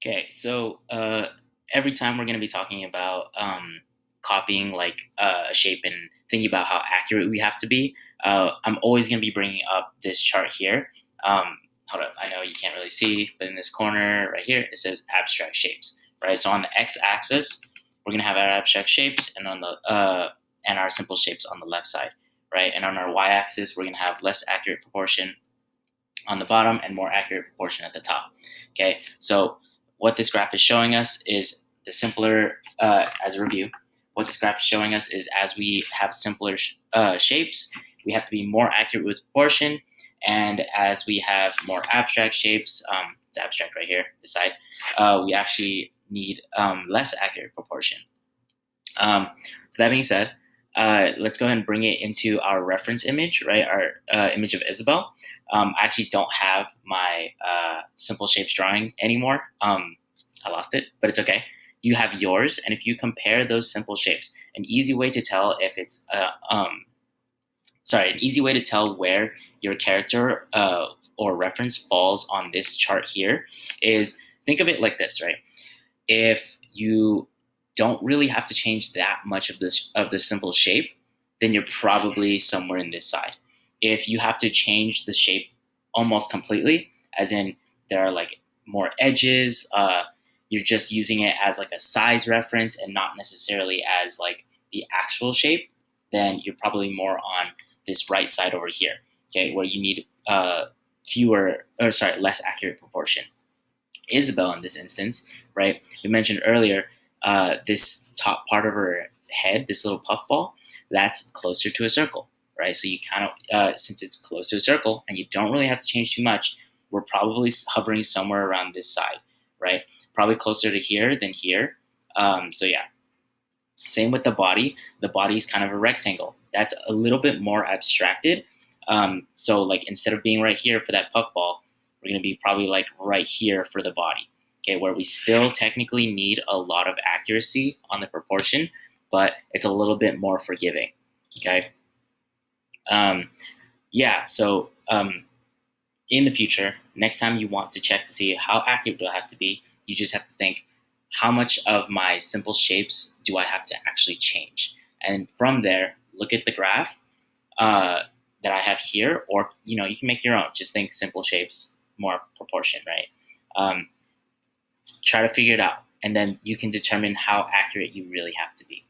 Okay, so every time we're going to be talking about copying a shape and thinking about how accurate we have to be, I'm always going to be bringing up this chart here. Hold up, I know you can't really see, but in this corner right here, it says abstract shapes, right? So on the x-axis, we're going to have our abstract shapes, and on the and our simple shapes on the left side, right? And on our y-axis, we're going to have less accurate proportion on the bottom and more accurate proportion at the top. Okay, so what this graph is showing us is the simpler, as a review, what this graph is showing us is as we have simpler shapes, we have to be more accurate with proportion. And as we have more abstract shapes, it's abstract right here, this side, we actually need less accurate proportion. So that being said, let's go ahead and bring it into our reference image, right? Our image of Isabel. I actually don't have my simple shapes drawing anymore. I lost it, but it's okay. You have yours, and if you compare those simple shapes, an easy way to tell if it's an easy way to tell where your character or reference falls on this chart here is think of it like this, right? If you don't really have to change that much of the simple shape, then you're probably somewhere in this side. If you have to change the shape almost completely, as in there are like more edges, you're just using it as like a size reference and not necessarily as like the actual shape, then you're probably more on this right side over here, okay, where you need less accurate proportion. Isabel, in this instance, right? We mentioned earlier, this top part of her head, this little puffball, that's closer to a circle, right? So you kind of, since it's close to a circle and you don't really have to change too much, we're probably hovering somewhere around this side, right? Probably closer to here than here. So yeah, same with the body. The body is kind of a rectangle. That's a little bit more abstracted. So like instead of being right here for that puffball, we're going to be probably like right here for the body, okay, where we still technically need a lot of accuracy on the proportion, but it's a little bit more forgiving, okay? Um, yeah, so in the future, next time you want to check to see how accurate do I have to be, you just have to think, how much of my simple shapes do I have to actually change? And from there, look at the graph that I have here, or you can make your own. Just think simple shapes, more proportion, right? Try to figure it out, and then you can determine how accurate you really have to be.